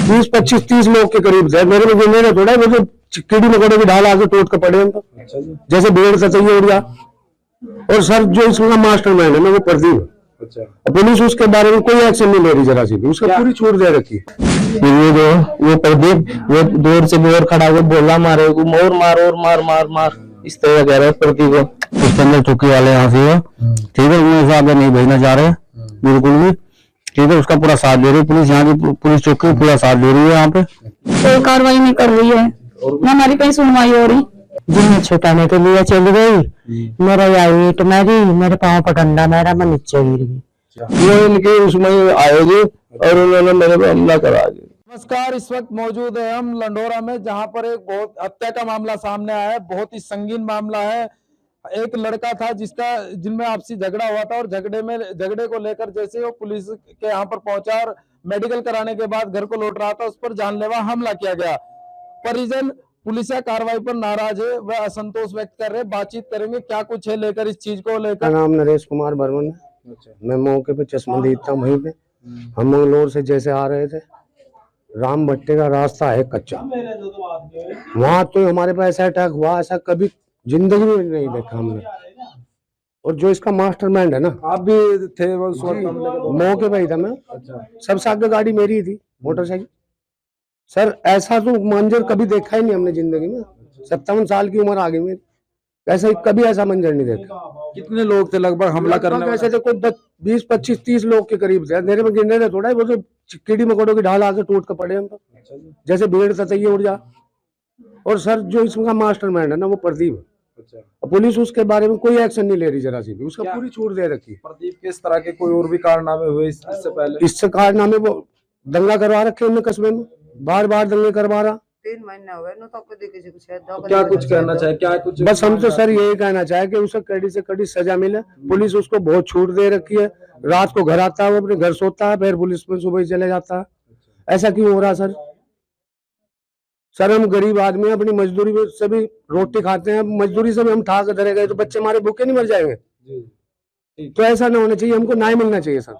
20-25-30 लोग के करीब थे। मेरे में गिनने थोड़ा, वो जो कीड़ी मकोड़े की ढाल आके टूट के पड़े हैं तो जैसे भेड़ से चाहिए उड़ गया। और सर जो इसका मास्टरमाइंड है ना वो प्रदीप। अच्छा। पुलिस उसके बारे में कोई एक्शन नहीं ले रही जरा सी भी, उसका पूरी छूट दे रखी। ये जो वो प्रदीप वो दूर से दूर खड़ा हुआ बोला मारे को मोर मार और मार मार मार इस तरह कह रहा है प्रदीप को। उसके अंदर चौकी वाले यहाँ से ठीक है, उन्हें आगे नहीं भेजना चाह रहे बिल्कुल भी, ठीक है। उसका पूरा साथ दे रही पुलिस, यहाँ की पुलिस चौकी पूरा साथ दे रही है। यहाँ पे कोई कार्रवाई नहीं कर रही है, न हमारी कहीं सुनवाई हो रही। जिन्हें छुटाने के लिए चली गई, मेरा या ईट मेरी, मेरे पाँव पर डंडा मेरा, मैं नीचे गिर गई। वो इनके उसमें आए थे और उन्होंने मेरे पे हमला करा दिया। नमस्कार, इस वक्त मौजूद है हम लंडोरा में, जहां पर एक बहुत हत्या का मामला सामने आया है। बहुत ही संगीन मामला है। एक लड़का था जिनमें आपसी झगड़ा हुआ था और झगड़े को लेकर जैसे वो पुलिस के यहाँ पर पहुंचा और मेडिकल कराने के बाद घर को लौट रहा था, उस पर जानलेवा हमला किया गया। परिजन पुलिस कार्रवाई पर नाराज है, वह असंतोष व्यक्त कर रहे। बातचीत करेंगे क्या कुछ है लेकर इस चीज को लेकर। नाम नरेश कुमार बर्मन है। मैं मौके पे चश्मदीद था वहीं पे। हम मंगलोर से जैसे आ रहे थे, राम भट्टे का रास्ता है कच्चा, वहां तो हमारे पास ऐसा अटैक हुआ, ऐसा कभी जिंदगी में नहीं देखा हमने। और जो इसका मास्टरमाइंड है ना, आप भी थे उस वक्त? मौके पे ही था मैं। अच्छा। सबसे आगे गाड़ी मेरी ही थी, मोटरसाइकिल। सर ऐसा तो मंजर कभी देखा ही नहीं हमने जिंदगी में। 57 साल की उम्र आ गई मेरी, ऐसा कभी ऐसा मंजर नहीं देखा। कितने लोग थे लगभग हमला करने वाले? ऐसे थे कोई 20-25-30 लोग के करीब थे। मेरे में गिनने थोड़ा, वो जो कीड़ी मकोड़ों की ढाल आके टूट के पड़े हैं तो जैसे भेड़ से चाहिए उड़ जा। और सर जो इसका मास्टरमाइंड है ना वो प्रदीप है। अच्छा। पुलिस उसके बारे में कोई एक्शन नहीं ले रही जरा सी भी, उसका पूरी छूट दे रखी। प्रदीप के इस तरह के कोई और भी कारनामे हुए इससे पहले? इससे कारनामे वो दंगा करवा रखे उन्होंने कस्बे में, बार बार दंगे करवा रहा। 3 महीने हो गए ना, तो किसी को क्या कुछ कहना चाहे, क्या कुछ? बस हम तो सर यही कहना चाहे कि उसे कड़ी से कड़ी सजा मिले। पुलिस उसको बहुत छूट दे रखी है। रात को घर आता है, वो अपने घर सोता है, फिर पुलिस में सुबह चले जाता है। ऐसा क्यों हो रहा है सर हम गरीब आदमी हैं, अपनी मजदूरी में से भी रोटी खाते हैं। मजदूरी से भी हम ठा के धरे गए तो बच्चे हमारे भूखे नहीं मर जाएंगे? तो ऐसा ना होना चाहिए, हमको न्याय मिलना चाहिए सर।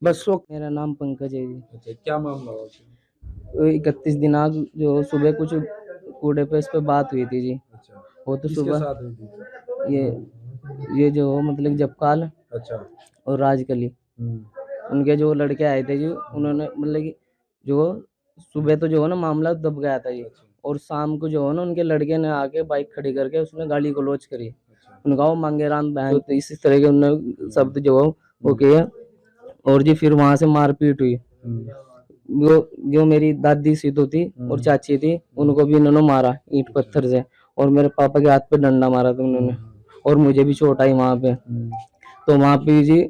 बस मेरा नाम पंकज है जी। अच्छा, क्या मामला हुआ? 31 दिनांक जो सुबह कुछ कूड़े पे इस पे बात हुई थी जी। अच्छा। वो तो किसके सुबह साथ हुई थी? ये जो मतलब जपकाल अच्छा। और राजकली, उनके जो लड़के आए थे जी, उन्होंने मतलब कि जो सुबह तो जो है ना मामला दब गया था जी। और शाम को जो है ना उनके लड़के ने आके बाइक खड़ी करके उसने गाली को लॉन्च करी। उनका वो मांगेराम बहन, तो इसी तरह के उन्होंने शब्द जो है वो किए। और जी फिर वहां से मारपीट हुई। वो जो मेरी दादी सीतो थी और चाची थी, उनको भी इन्होंने मारा ईंट पत्थर से। और मेरे पापा के हाथ पे डंडा मारा था उन्होंने, और मुझे भी चोट आई वहां पे। तो वहां पे जी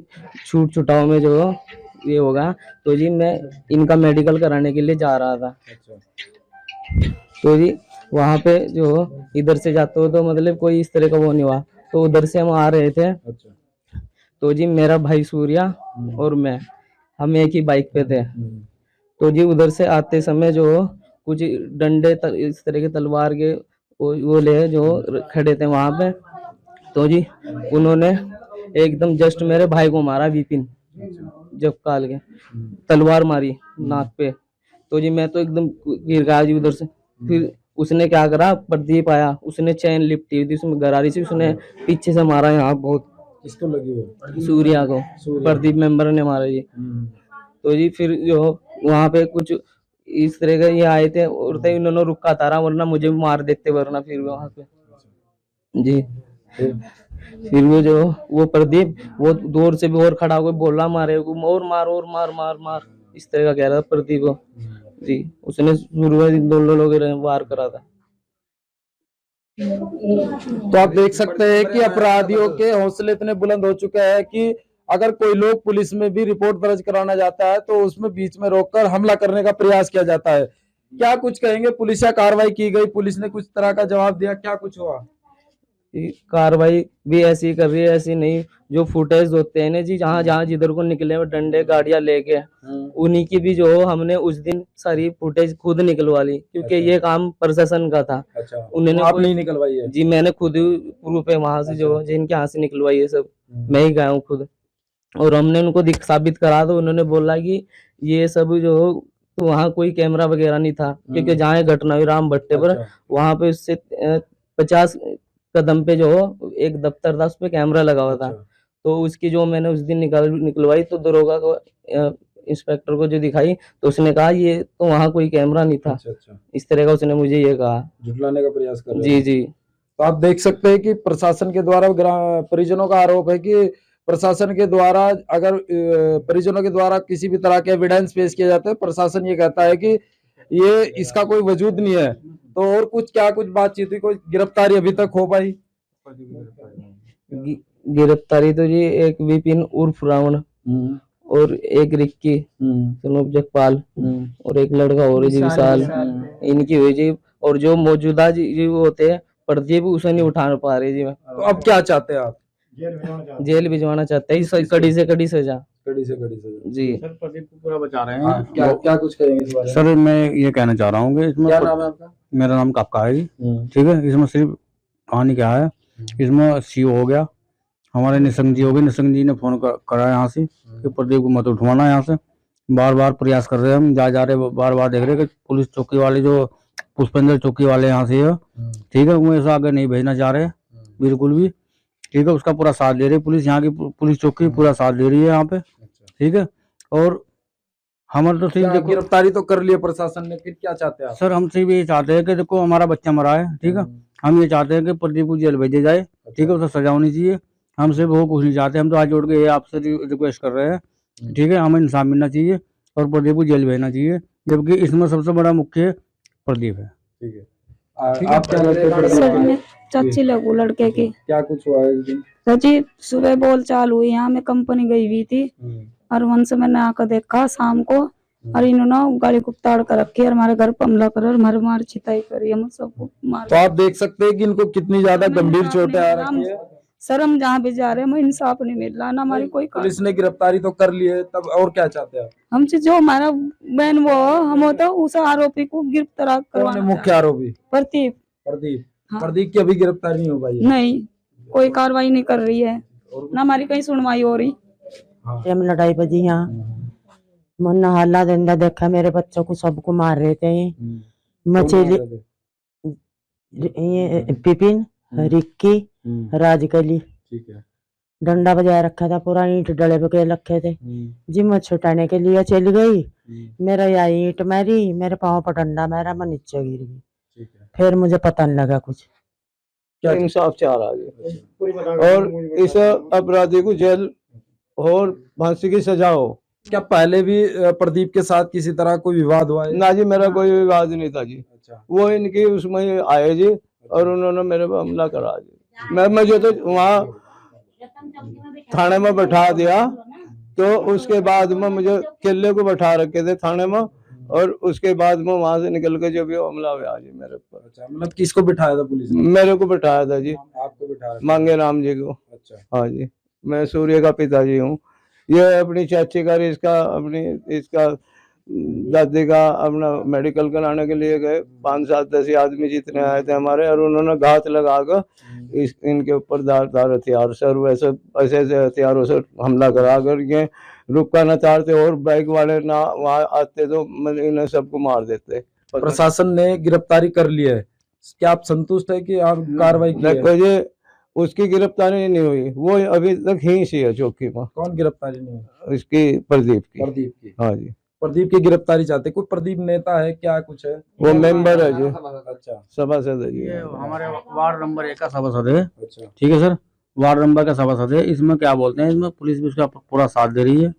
छूट छुटाव में जो ये होगा, तो जी मैं इनका मेडिकल कराने के लिए जा रहा था। तो जी वहां पे जो इधर से जाते हो तो मतलब कोई इस तरह का वो नहीं हुआ। तो उधर से हम आ रहे थे। तो जी मेरा भाई सूर्या और मैं, हम एक ही बाइक पे थे। तो जी उधर से आते समय जो कुछ डंडे इस तरह के तलवार के वो ले जो खड़े थे वहां पे। तो जी उन्होंने एकदम जस्ट मेरे भाई को मारा, विपिन जब काल के तलवार मारी नाक पे। तो जी मैं तो एकदम गिर गया जी उधर से। फिर उसने क्या करा, प्रदीप आया, उसने चैन लिपटी हुई थी उसमें गरारी से, उसने पीछे से मारा यहाँ बहुत। किसको लगी वो? सूर्या को, प्रदीप मेंबर ने मारा जी। तो जी फिर जो वहां पे कुछ इस तरह के ये आए थे और इन्होंने रुका तारा, वरना मुझे भी मार देते वरना। फिर वहां पे जी फिर वो प्रदीप वो दूर से भी और खड़ा होकर बोला मारे और मार और मार मार मार इस तरह का कह रहा था प्रदीप को जी। उसने शुरू में 2 लोग वार करा था। तो आप देख सकते हैं कि अपराधियों के हौसले इतने बुलंद हो चुके हैं कि अगर कोई लोग पुलिस में भी रिपोर्ट दर्ज कराना जाता है तो उसमें बीच में रोककर हमला करने का प्रयास किया जाता है। क्या कुछ कहेंगे? पुलिस कार्रवाई की गई, पुलिस ने कुछ तरह का जवाब दिया, क्या कुछ हुआ? कार्रवाई भी ऐसी कर रही है, ऐसी नहीं। जो फुटेज होते हैं ना जी, जहाँ जहाँ जिधर को निकले वो डंडे गाड़ियां लेके, उन्हीं की भी जो हमने उस दिन सारी फुटेज खुद निकलवा ली, क्योंकि ये काम प्रशासन का था। अच्छा। उन्होंने आप नहीं निकलवाई है? जी मैंने खुद प्रूफ है वहां से जो जिनके यहाँ से निकलवाई है सब मैं ही गया हूँ खुद। और हमने उनको साबित करा तो उन्होंने बोला कि ये सब जो तो वहाँ कोई कैमरा वगैरह नहीं था, क्योंकि जहाँ ये घटना हुई राम भट्टे पर, वहाँ पे उससे 50 कदम पे जो हो एक दफ्तर था, उस पे कैमरा लगा हुआ था। तो उसकी जो मैंने उस दिन निकलवाई, तो दरोगा को इंस्पेक्टर को जो दिखाई, तो उसने कहा ये तो वहाँ कोई कैमरा नहीं था। इस तरह का उसने मुझे ये कहा, झुटलाने का प्रयास कर रहे जी हैं। जी। तो आप देख सकते हैं कि प्रशासन के द्वारा परिजनों का आरोप है कि प्रशासन के द्वारा अगर परिजनों के द्वारा किसी भी तरह के एविडेंस पेश किए जाते हैं, प्रशासन ये कहता है कि ये इसका कोई वजूद नहीं है। तो और कुछ बातचीत हुई, कोई गिरफ्तारी अभी तक हो पाई? गिरफ्तारी तो जी एक विपिन उर्फ रावण और एक रिक्की सनोप जगपाल और एक लड़का और है जी विशाल, इनकी हुई जी। और जो मौजूदा जी वो होते हैं प्रदीप, उसे नहीं उठा पा रहे जी। तो अब क्या चाहते हैं आप? जेल भिजवाना चाहते हैं, कड़ी से कड़ी सजा। कड़ी से कड़ी सजा जी। सर प्रदीप को पूरा बचा रहे हाँ, हैं। क्या कुछ कहेंगे इस बारे में? सर मैं ये कहना चाह रहा हूँ कि इसमें क्या नाम है आपका? मेरा नाम कापका है जी, ठीक है। इसमें सिर्फ कहानी क्या है, इसमें सीओ हो गया, हमारे निशंक जी हो गए। निशंक जी ने फोन करा यहाँ से कि प्रदीप को मत उठवाना यहाँ से। बार बार प्रयास कर रहे हैं हम, जा रहे बार बार देख रहे हैं कि पुलिस चौकी वाले जो पुष्पेंद्र चौकी वाले यहाँ से है, ठीक है, वो ऐसा आगे नहीं भेजना चाह रहे बिल्कुल भी, ठीक है। उसका पूरा साथ दे रही पुलिस, यहाँ की पुलिस चौकी पूरा साथ दे रही है यहाँ पे, ठीक है। और हमारे तो सिर्फ गिरफ्तारी तो कर लिया प्रशासन ने, फिर क्या चाहते हैं आप? सर हम सिर्फ ये चाहते हैं कि देखो हमारा बच्चा मरा है, ठीक है। हम ये चाहते हैं कि प्रदीप को जेल भेजे जाए, ठीक है, उसे सजा होनी चाहिए। हम सिर्फ वो कुछ नहीं चाहते, हम तो आज जोड़ के ये आपसे रिक्वेस्ट कर रहे हैं, ठीक है, हमें इंसाफ मिलना चाहिए और प्रदीप को जेल भेजना चाहिए, जबकि इसमें सबसे बड़ा मुख्य प्रदीप है। ठीक है। आप क्या लगता है प्रदीप सर को? मैं चाची लगू लड़के की। क्या कुछ हुआ है इस दिन? सर जी सुबह बोल चाल हुई, यहाँ मैं कंपनी गई हुई थी और वहां से मैंने आकर देखा शाम को, और इन्होंने गाड़ी को ताड़ कर रखी और हमारे घर पर हमला कर और हमारे मार चिताई करी, हम सबको मार। तो आप देख सकते हैं कि इनको कितनी ज्यादा गंभीर चोटें आ रही है। सर हम जहाँ भी जा रहे हैं हमें इंसाफ नहीं मिल रहा ना, हमारी कोई पुलिस ने गिरफ्तारी तो कर ली है, तब और क्या चाहते हैं आप? हमसे जो हमारा बहन वो हम होता है उस आरोपी को गिरफ्तार कौन है करवाना मुख्य आरोपी? प्रदीप। प्रदीप। हाँ। प्रदीप की अभी गिरफ्तारी नहीं हो पाई है। नहीं कोई कार्रवाई नहीं कर रही है, ना हमारी कहीं सुनवाई हो रही। हम लड़ाई बजी यहाँ मन हल्ला दंदा देखा, मेरे बच्चों को सबको मार रहे थे। मछली ये पिपिन रिक्की राजकली ठीक है। डंडा बजाय रखा था, पूरा ईंट डले पे रखे थे जी। मैं छुटाने के लिए चली गई, मेरा यहाँ ईंट मारी, मेरे पाँव पर डंडा मारा, मैं नीचे गिर गई। ठीक है। फिर मुझे पता नहीं लगा कुछ। क्या इंसाफ चाह रहा है और इस अपराधी को जेल और फांसी की सजा हो। क्या पहले भी प्रदीप के साथ किसी तरह कोई विवाद हुआ है? ना जी मेरा कोई विवाद नहीं था जी। अच्छा। वो इनकी उसमें आए जी और उन्होंने मेरे पर हमला करा जी। मुझे तो वहाँ थाने में बैठा दिया, तो उसके बाद में मुझे किले को बैठा रखे थे थाने में, और उसके बाद में वहां से निकल के जो भी हमला हुआ जी मेरे पर। अच्छा, मतलब किसको बिठाया था पुलिस ने? मेरे को बिठाया था जी। आपको बिठाया? मांगे राम जी को। अच्छा। हाँ जी, मैं सूर्य का पिताजी हूँ। ये अपनी चाची का इसका दादी का अपना मेडिकल कराने के लिए गए, 5-7-10 आदमी जितने आए थे हमारे, और उन्होंने घात लगा कर इनके ऊपर धार हथियार से और वैसे ऐसे हथियारों से हमला करा कर ये रुका न चाहते, और बाइक वाले ना वहाँ आते तो इन्हें सबको मार देते। प्रशासन ने गिरफ्तारी कर ली है, क्या आप संतुष्ट है कि आप कार्रवाई की है? देखो जी उसकी गिरफ्तारी नहीं हुई, वो अभी तक ही सी है चौकी में। कौन गिरफ्तारी नहीं हुई? इसकी प्रदीप की। प्रदीप की। हाँ जी, प्रदीप की गिरफ्तारी चाहते। कोई प्रदीप नेता है क्या, कुछ है? वो मेंबर है जी, अच्छा। सभासद है जी। ये हमारे वार्ड नंबर 1 का सभासद है, अच्छा। ठीक है सर, वार्ड नंबर का सभासद है। इसमें क्या बोलते हैं, इसमें पुलिस भी उसका पूरा साथ दे रही है,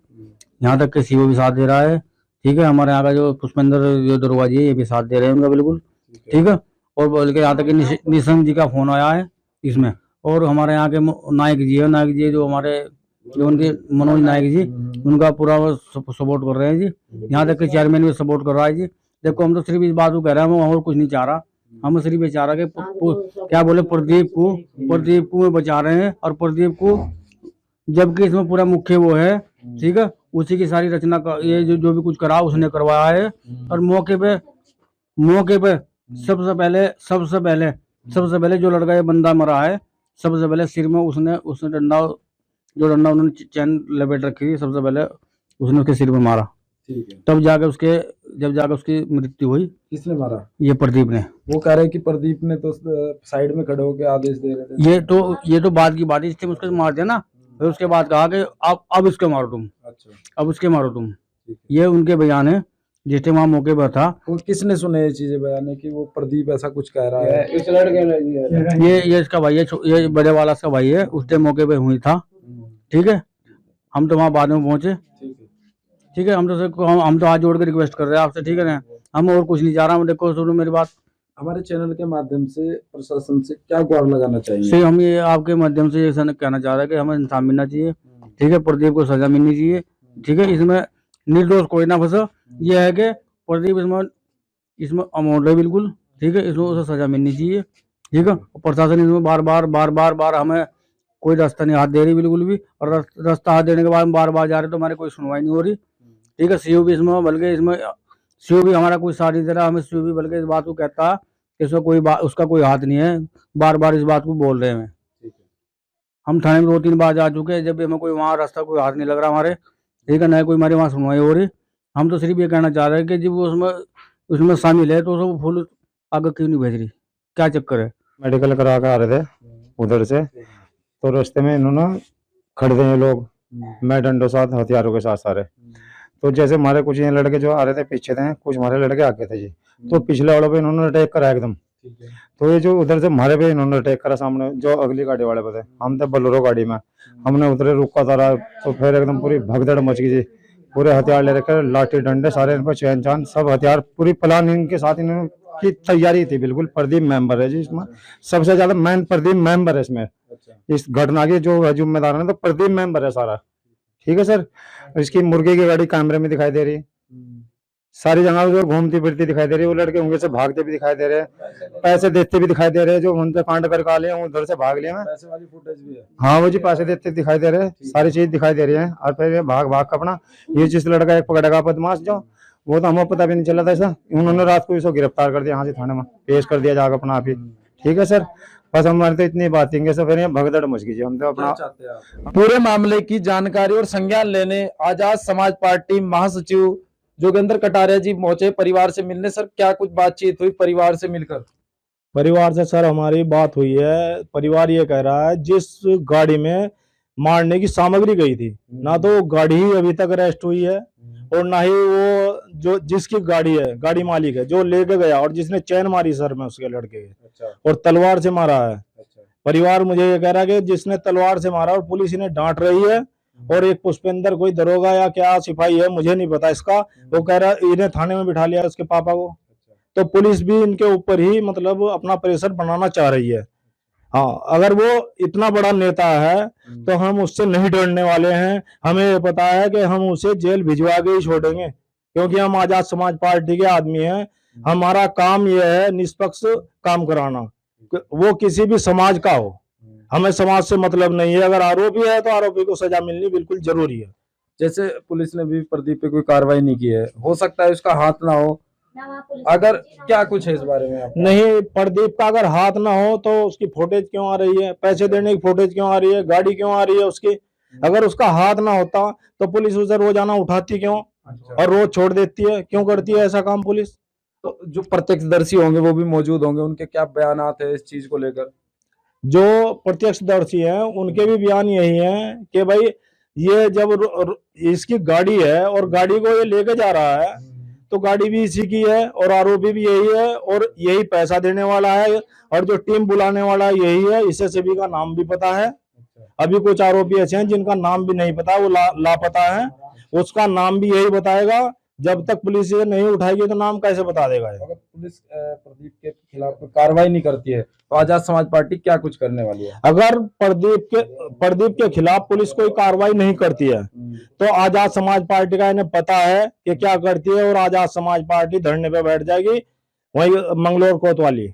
यहाँ तक कि सीओ भी साथ दे रहा है, ठीक है। हमारे यहाँ का जो पुष्पेंद्र जो दरवाजी है ये भी साथ दे रहे हैं उनका बिल्कुल, ठीक है। और बोल के यहाँ तक कि निशंक जी का फोन आया है इसमें, और हमारे यहाँ के नायक जी है, नायक जी जो हमारे जो उनके मनोज नायक जी, उनका पूरा सपोर्ट कर रहे हैं जी। यहाँ तक कि चेयरमैन भी सपोर्ट कर रहा है जी। देखो हम तो सिर्फ इस बात को कह रहे हैं, हम और कुछ नहीं चाह रहा, हम सिर्फ ये चाह रहा है कि क्या बोले प्रदीप को बचा रहे हैं, और प्रदीप को जबकि इसमें पूरा मुख्य वो है, ठीक है, उसी की सारी रचना का ये जो भी कुछ करा उसने करवाया है। और मौके पे सबसे पहले जो लड़का ये बंदा मरा है, सबसे पहले सिर में उसने डंडा उन्होंने चैन लपेट रखी थी, सबसे पहले उसने उसके सिर में मारा। ठीक है। तब जाकर उसकी मृत्यु हुई। किसने मारा? ये प्रदीप ने। वो कह रहे हैं कि प्रदीप ने तो साइड में खड़े होकर आदेश दे रहे थे। ये तो बाद की बात है, इसलिए उसको मार दिया ना। फिर उसके बाद कहा कि अब इसको मारो तुम, अच्छा, अब उसके मारो तुम। ठीक ये उनके बयान है, जिस टाइम वहाँ मौके पर था। वो किसने सुने ये चीजें बयान है कि वो प्रदीप ऐसा कुछ कह रहा है? इस लड़के ने दिया। ये इसका भाई है, ये बड़े वाला इसका भाई है। उस टाइम मौके पे हुई था। ठीक है, हम तो वहाँ बाद में पहुंचे। ठीक है। ठीक है, हम तो हाथ जोड़ के रिक्वेस्ट कर रहे हैं आपसे। ठीक है ना, हम और कुछ नहीं चाह रहा हूँ। देखो सुनो मेरी बात, हमारे चैनल के माध्यम से प्रशासन से क्या गुहार लगाना चाहिए? से हम ये आपके माध्यम से ये कहना चाह रहे हैं कि हमें इंसाफ मिलना चाहिए। ठीक है, प्रदीप को सजा मिलनी चाहिए। ठीक है, इसमें निर्दोष कोई ना फंसा। ये है कि प्रदीप इसमें अमाउंट है बिल्कुल। ठीक है, इसमें उसे सजा मिलनी चाहिए। ठीक है, प्रशासन इसमें बार बार हमें कोई रास्ता नहीं हाथ दे रही बिल्कुल भी। और रास्ता हाथ देने के बाद हम बार बार जा रहे तो हमारी कोई सुनवाई नहीं हो रही। ठीक है, सीओ भी इसमें, बल्कि इसमें सीओ भी हमारा कोई साथ नहीं दे रहा। हमें सीओ भी बल्कि इस बात को कहता कि इसमें उसका कोई हाथ नहीं है। बार बार इस बात को बोल रहे हैं हमें। हम थाने में 2-3 बार जा चुके हैं, जब भी हमें कोई वहाँ रास्ता कोई हाथ नहीं लग रहा हमारे। ठीक है, ना कोई हमारे वहाँ सुनवाई हो रही। हम तो सिर्फ ये कहना चाह रहे हैं कि जब वो उसमें शामिल है तो उसको फुल आगे क्यों नहीं भेज रही, क्या चक्कर है? मेडिकल करा के आ रहे थे उधर से, तो रास्ते में इन्होंने खड़े थे ये लोग, मैं डंडों साथ हथियारों के साथ सारे। तो जैसे हमारे कुछ ये लड़के जो आ रहे थे पीछे थे, कुछ हमारे लड़के आगे थे जी। तो पिछले वालों पे इन्होंने अटैक करा एकदम। तो ये जो उधर से हमारे पे इन्होंने अटैक करा, सामने जो अगली गाड़ी वाले पे थे, हम थे बोलेरो गाड़ी में, हमने उधरे रुका तारा। तो फिर एकदम पूरी भगदड़ मच गई जी। पूरे हथियार ले रखे, लाठी डंडे सारे, इन पर चैन चान सब हथियार, पूरी प्लान इनके साथ इन्होंने की तैयारी थी बिल्कुल। प्रदीप मेंबर है जी इसमें, सबसे ज्यादा मेन प्रदीप मेंबर है इसमें। इस घटना के जो जिम्मेदार है तो प्रदीप मेंबर है सारा। ठीक है सर, इसकी मुर्गे की गाड़ी कैमरे में दिखाई दे रही है, सारी जगह जो घूमती फिरती दिखाई दे रही है। वो लड़के उनके से भागते भी दिखाई दे रहे हैं, पैसे देते भी दिखाई दे रहे हैं। जो उनसे कांड करके आ लिए उधर से भाग लिए। पैसे वाली फुटेज भी है? हाँ, वो जी पैसे देते दिखाई दे रहे हैं, सारी चीज दिखाई दे रही है। और फिर ये भाग भाग का अपना, ये जिस लड़का एक पकड़ेगा बदमाश जो, वो तो हमें पता भी नहीं चला था ऐसा। उन्होंने रात को इसको गिरफ्तार कर दिया, यहाँ से थाने में पेश कर दिया जाकर अपना आप ही। ठीक है सर, बस हमारे तो इतनी बात थी सर। फिर ये भगदड़ मच गई जी। हम तो अपना पूरे मामले की जानकारी और संज्ञान लेने आजाद समाज पार्टी महासचिव जोगेंद्र कटारिया जी पहुंचे परिवार से मिलने। सर, क्या कुछ बातचीत हुई परिवार से मिलकर? परिवार से सर हमारी बात हुई है। परिवार ये कह रहा है, जिस गाड़ी में मारने की सामग्री गई थी, ना तो गाड़ी ही अभी तक अरेस्ट हुई है, और ना ही वो जो जिसकी गाड़ी है, गाड़ी मालिक है जो लेके गया, और जिसने चैन मारी सर में उसके लड़के के, और तलवार से मारा है। परिवार मुझे ये कह रहा है कि जिसने तलवार से मारा, और पुलिस इन्हें डांट रही है। और एक पुष्पेंद्र कोई दरोगा या क्या सिपाही है, मुझे नहीं पता इसका, वो कह रहा है इन्हें थाने में बिठा लिया उसके पापा को। तो पुलिस भी इनके ऊपर ही मतलब अपना प्रेशर बनाना चाह रही है। हाँ, अगर वो इतना बड़ा नेता है तो हम उससे नहीं डरने वाले हैं। हमें ये पता है कि हम उसे जेल भिजवा के ही छोड़ेंगे, क्योंकि हम आजाद समाज पार्टी के आदमी हैं। हमारा काम यह है निष्पक्ष काम कराना, वो किसी भी समाज का हो। हमें समाज से मतलब नहीं है। अगर आरोपी है तो आरोपी को सजा मिलनी बिल्कुल जरूरी है। जैसे पुलिस ने भी प्रदीप पे कोई कार्रवाई नहीं की है, हो सकता है उसका हाथ ना हो, अगर क्या कुछ है इस बारे में आप? नहीं, प्रदीप का अगर हाथ ना हो तो उसकी फुटेज क्यों आ रही है, पैसे देने की फुटेज क्यों आ रही है, गाड़ी क्यों आ रही है उसकी? अगर उसका हाथ ना होता तो पुलिस उसे रोजाना उठाती क्यों और रोज छोड़ देती है? क्यों करती है ऐसा काम पुलिस? तो जो प्रत्यक्षदर्शी होंगे वो भी मौजूद होंगे, उनके क्या बयानात है इस चीज को लेकर? जो प्रत्यक्षदर्शी हैं उनके भी बयान यही है कि भाई ये जब इसकी गाड़ी है और गाड़ी को ये लेके जा रहा है, तो गाड़ी भी इसी की है और आरोपी भी यही है और यही पैसा देने वाला है, और जो टीम बुलाने वाला यही है। इसे सभी का नाम भी पता है। अभी कुछ आरोपी ऐसे हैं जिनका नाम भी नहीं पता, वो लापता है। उसका नाम भी यही बताएगा। जब तक पुलिस ये नहीं उठाएगी तो नाम कैसे बता देगा? अगर पुलिस प्रदीप के खिलाफ कार्रवाई नहीं करती है तो आजाद समाज पार्टी क्या कुछ करने वाली है? अगर प्रदीप के खिलाफ पुलिस कोई कार्रवाई नहीं करती है तो आजाद समाज पार्टी का इन्हें पता है कि क्या करती है, और आजाद समाज पार्टी धरने पे बैठ जाएगी वही मंगलोर कोतवाली।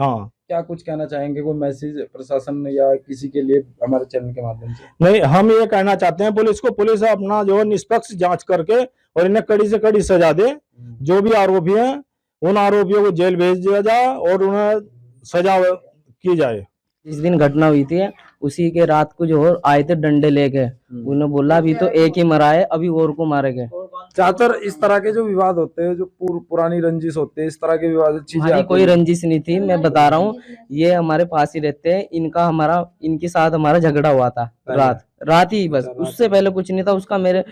हाँ, क्या कुछ कहना चाहेंगे, कोई मैसेज प्रशासन या किसी के लिए हमारे चैनल के माध्यम से? नहीं, हम ये कहना चाहते हैं पुलिस को, पुलिस अपना जो निष्पक्ष जांच करके और इन्हें कड़ी से कड़ी सजा दे। जो भी आरोपी हैं उन आरोपियों को जेल भेज दिया जाए और उन्हें सजा की जाए। जिस दिन घटना हुई थी उसी के रात को जो आए थे डंडे लेके, उन्होंने बोला अभी तो एक ही मरा है, अभी और को मारेंगे। ज्यादातर इस तरह के जो विवाद होते हैं, जो पुरानी रंजिश होते हैं, इस तरह के विवाद चीजें हमारी आती कोई हैं। रंजिश नहीं थी, मैं बता रहा हूँ, ये हमारे पास ही रहते हैं, इनके साथ हमारा झगड़ा हुआ था रात ही, बस उससे पहले कुछ नहीं था। उसका मेरे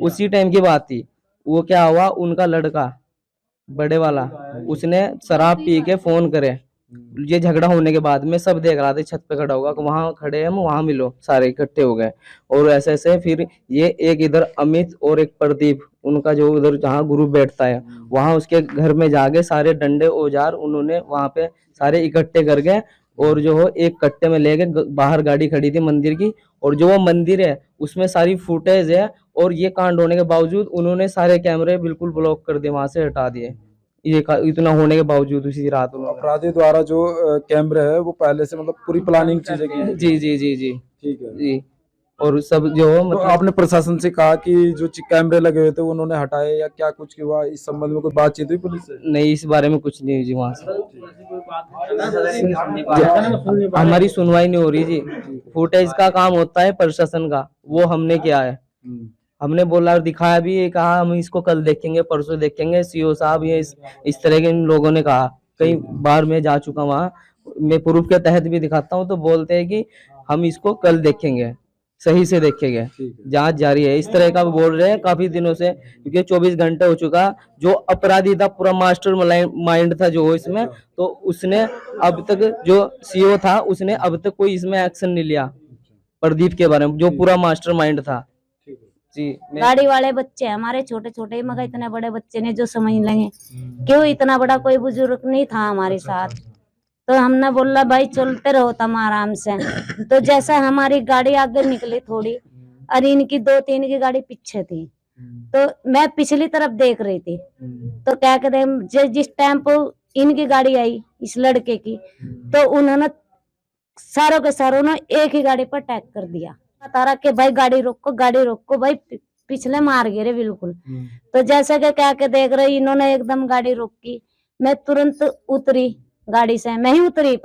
उसी टाइम की बात थी। वो क्या हुआ, उनका लड़का बड़े वाला, उसने शराब पी के फोन करे, ये झगड़ा होने के बाद में सब देख रहा था, छत पे खड़ा होगा, वहां खड़े हम, वहां मिलो, सारे इकट्ठे हो गए। और ऐसे ऐसे फिर ये एक इधर अमित और एक प्रदीप, उनका जो उधर जहाँ ग्रुप बैठता है, वहां उसके घर में जाके सारे डंडे औजार उन्होंने वहां पे सारे इकट्ठे कर गए, और जो हो एक कट्टे में लेके बाहर गाड़ी खड़ी थी मंदिर की, और जो वो मंदिर है उसमें सारी फुटेज है, और ये कांड होने के बावजूद उन्होंने सारे कैमरे बिल्कुल ब्लॉक कर दिए, वहां से हटा दिए। ये इतना होने के बावजूद उसी रात उन्होंने, अपराधी द्वारा जो कैमरे है वो पहले से मतलब पूरी प्लानिंग चीजें की है। जी जी जी जी ठीक है। जी। और सब जो हो तो मतलब आपने प्रशासन से कहा कि जो कैमरे लगे हुए थे वो उन्होंने हटाए, या क्या कुछ हुआ इस संबंध में कोई बातचीत हुई पुलिस से? नहीं, इस बारे में कुछ नहीं हुई जी वहां से। हमारी सुनवाई नहीं हो रही जी। फुटेज का काम होता है प्रशासन का, वो हमने किया है। हमने बोला और दिखाया भी, ये कहा हम इसको कल देखेंगे, परसों देखेंगे। सीओ साहब ये इस तरह के इन लोगों ने कहा, कई बार मैं जा चुका वहां, मैं प्रूफ के तहत भी दिखाता हूँ, तो बोलते हैं कि हम इसको कल देखेंगे, सही से देखेंगे, जांच जारी है, इस तरह का बोल रहे हैं काफी दिनों से, क्योंकि 24 घंटे हो चुका। जो अपराधी था पूरा मास्टर माइंड था जो इसमें, तो उसने अब तक, जो सीओ था उसने अब तक कोई इसमें एक्शन नहीं लिया प्रदीप के बारे में, जो पूरा मास्टर माइंड था जी। गाड़ी वाले बच्चे हमारे छोटे छोटे, मगर इतने बड़े बच्चे ने जो समझ लेंगे, क्यों इतना बड़ा कोई बुजुर्ग नहीं था हमारे साथ। तो हमने बोला भाई चलते रहो तुम आराम से। तो जैसा हमारी गाड़ी आगे निकली थोड़ी, और इनकी 2-3 की गाड़ी पीछे थी, तो मैं पिछली तरफ देख रही थी। तो क्या कहते हैं, जिस टाइम पर इनकी गाड़ी आई इस लड़के की, तो उन्होंने सारों के सारों ने एक ही गाड़ी पर अटैक कर दिया, बता रहा कि भाई गाड़ी रोको भाई, पिछले मार गिरे बिल्कुल। तो जैसे कि क्या के देख रहे, इन्होंने एकदम गाड़ी रोकी, मैं तुरंत उतरी गाड़ी से, मैं ही उतरी।